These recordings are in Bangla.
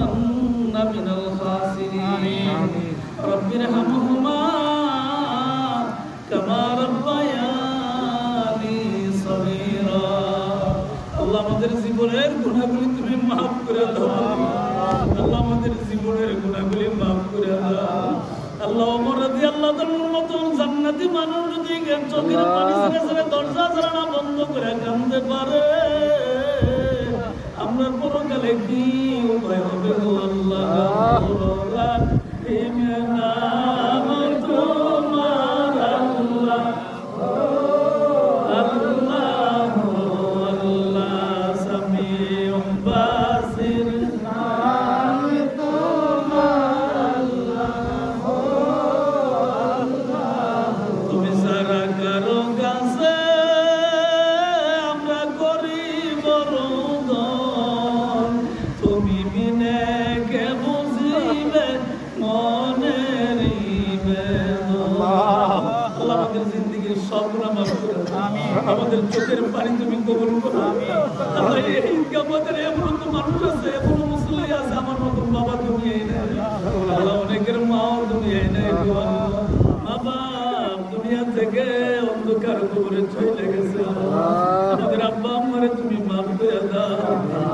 من الخاسرين رب ارحمهما كما ربياني صغيرا আল্লাহ আমাদের জীবনের গুনাহগুলি তুমি maaf করে দাও আল্লাহ আমাদের জীবনের গুনাহগুলি maaf করে দাও আল্লাহ ওমর রাদিয়াল্লাহু তাআলার মতো জান্নাতি মানুষ যদি চোখের পানি ছেড়ে ছেড়ে দরজা জানালা বন্ধ করে কাঁদতে পারে আমরা পরকালে কি উপায় হবে গো আল্লাহ নাম তোমার আল্লাহ আল্লাহ আল্লাহ সামিউম বাসির নাম তোমার আল্লাহ আল্লাহ তুমি সারা কারো কাছে আমরা গরিব তুমি বিনে কে বুঝিবে মনের আল্লাহ আমাদের জিন্দেগির সব গুনাহ মাফ করে দাও আমাদের চোখের পানি তুমি কবুল করো আল্লাহ এই কিয়ামতের এমন তো মানুষ আছে এমন মুসলিম আছে আমার মত বাবা দুনিয়ায় নাই আল্লাহ অনেকের মাও দুনিয়ায় নাই গো বাবা দুনিয়া থেকে অন্ধকার কবরে চলে গেছে আমাদের আব্বা আম্মারে তুমি মাফ করে দাও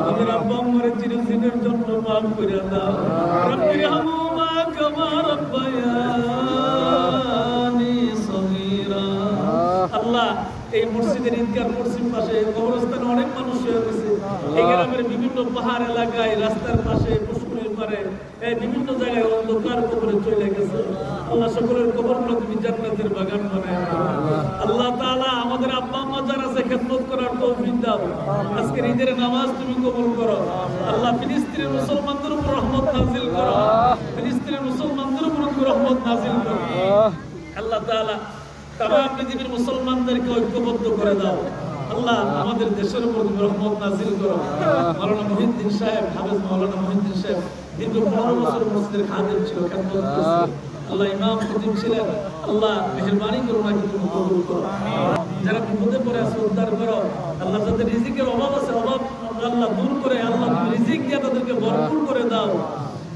আমাদের আব্বা আম্মারে চিরদিনের জন্য মাফ করে দাও রব্বি রহমহুমা কামা রব্বায়ানি সগীরা আল্লাহ এই মসজিদের ঈদগাহ পশ্চিম পাশে কবরস্থানে অনেক মানুষ হয়ে গেছে এই গ্রামের বিভিন্ন পাহাড় এলাকায় রাস্তার পাশে পুষ্করির পারে এই বিভিন্ন জায়গায় অন্ধকার কবরে চলে গেছে আল্লাহ সকলের কবরগুলো তুমি জান্নাতের বাগান বানায় আল্লাহ তাআলা আমাদের আব্বা আম্মা যারা আছে খেদমত করার তৌফিক দাও আজকের ঈদের নামাজ তুমি কবুল করো আল্লাহ ফিলিস্তিনের মুসলমানদের উপর রহমত নাযিল করো ফিলিস্তিনের মুসলমানদের উপর রহমত নাযিল করো আল্লাহ তাআলা তামাম পৃথিবীর মুসলমানদেরকে ঐক্যবদ্ধ করে দাও আল্লাহ আমাদের দেশের উপর তুমি রহমত নাযিল করো মাওলানা মুহিউদ্দিন সাহেব হাফেজ মাওলানা মুহিউদ্দিন সাহেব দীর্ঘ 15 বছর মসজিদের খাদেম ছিল খেদমত করেছে আল্লাহ ইমাম খতিব ছিলেন আল্লাহ মেহেরবানি করে ওনাকে তুমি কবুল করো যারা বিপদে পড়ে আছে উদ্ধার করো আল্লাহ যাদের রিজিকের অভাব আছে অভাব আল্লাহ দূর করে আল্লাহ তুমি রিজিক দিয়ে তাদেরকে ভরপুর করে দাও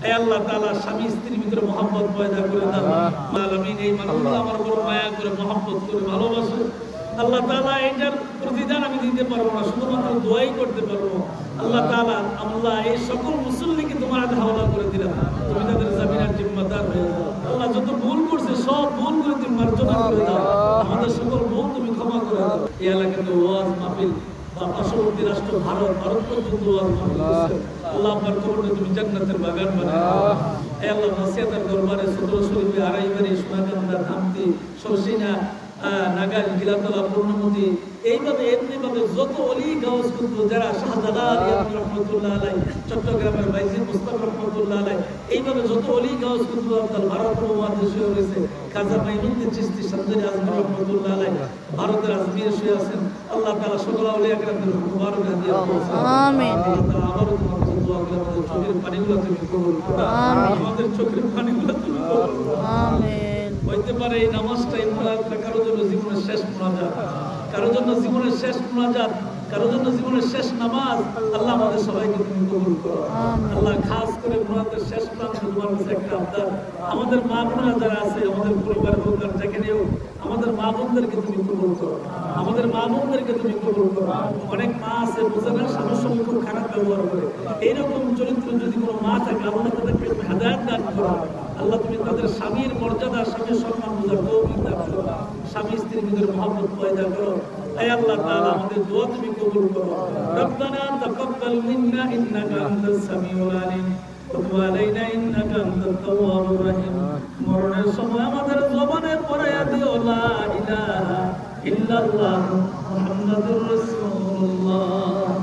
হে আল্লাহ তাআলা স্বামী স্ত্রীর ভিতরে মহব্বত পয়দা করে দাও আলামিন এই মানুষগুলো আমার উপর মায়া করে মহব্বত করে ভালোবাসো আল্লাহ তাআলা এটার প্রতিদান আমি দিতে পারবো না শুধুমাত্র দোয়াই করতে পারবো আল্লাহ তাআলা আল্লাহ এই সকল মুসল্লিকে তোমার হাতে হাওলা করে দিলাম তুমি তাদের জামিনের জিম্মাদার হয়ে যাও আল্লাহ যত ভুল করছে সব ভুলগুলো তুমি মার্জনা করে দাও আমাদের সকল ভুল তুমি ক্ষমা করে দাও এই এলাকাতে ওয়াজ মাহফিল পার্শ্ববর্তী রাষ্ট্র ভারত পর্যন্ত ওয়াজ মাহফিল করছে আল্লাহ আপনার কবরকে তুমি জান্নাতের বাগান বানায় দাও হে আল্লাহ নসিহতের দরবারে সদর শরীফে আড়াইবাড়ি সোনাকান্দা ধামতি সরসিনা নাগাল গিলাতলা পূর্ণমতি এইভাবে এমনিভাবে যত অলি গাউস কুতুব যারা শাহজালাল রহমাতুল্লাহ আলাইহি চট্টগ্রামের বাইজি মুস্তাফা রহমাতুল্লাহ আলাইহি এইভাবে যত অলি গাউস কুতুব আব্দুল ভারত মহাদেশ হয়ে রয়েছে খাজা মাইনুদ্দিন চিশতি সরদারি আজমির রহমাতুল্লাহ আলাইহি ভারতের আজমিরে শুয়ে আছেন আল্লাহ তাআলা সকল আউলিয়া কেরামদের মুবারক হাদিয়া আমিন আল্লাহ তাআলা আমাদের তোমার দোয়া করে আমাদের চোখের পানিগুলো তুমি কবুল করো আমাদের চোখের পানিগুলো তুমি কবুল করো আমিন হইতে পারে এই নামাজটা ইমরানটা কারোর জন্য জীবনের শেষ মুনাজাত কারোর জন্য জীবনের শেষ মুনাজাত কারোর জন্য জীবনের শেষ নামাজ আল্লাহ আমাদের সবাইকে তুমি কবুল করো আল্লাহ খাস করে মুনাজাতের শেষ প্রান্তে তোমার কাছে একটা আবদার আমাদের মা বোনেরা যারা আছে আমাদের পরিবার হোক আর যেখানেও আমাদের মা বোনদেরকে তুমি কবুল করো আমাদের মা বোনদেরকে তুমি কবুল করো অনেক মা আছে বুঝে না স্বামীর সঙ্গে খুব খারাপ ব্যবহার করে এইরকম চরিত্র যদি কোনো মা থাকে আল্লাহ তাদেরকে হেদায়েত দান করো আল্লাহ তুমি তাদের স্বামীর মর্যাদা স্বামীর সম্মান বোঝার তৌফিক দান করো স্বামী স্ত্রীর ভিতরে মহব্বত পয়দা করো হে আল্লাহ তাআলা আমাদের দোয়া তুমি কবুল করো রব্বানা তাকাব্বাল মিন্না ইন্নাকা আনতাস সামিউল আলিম ওয়া তুব আলাইনা ইন্নাকা আনতাত তাওয়াবুর রহিম মরণের সময় আমাদের জবানে পড়ায়া দিও লা ইলাহা ইল্লাল্লাহ মুহাম্মাদুর রাসূলুল্লাহ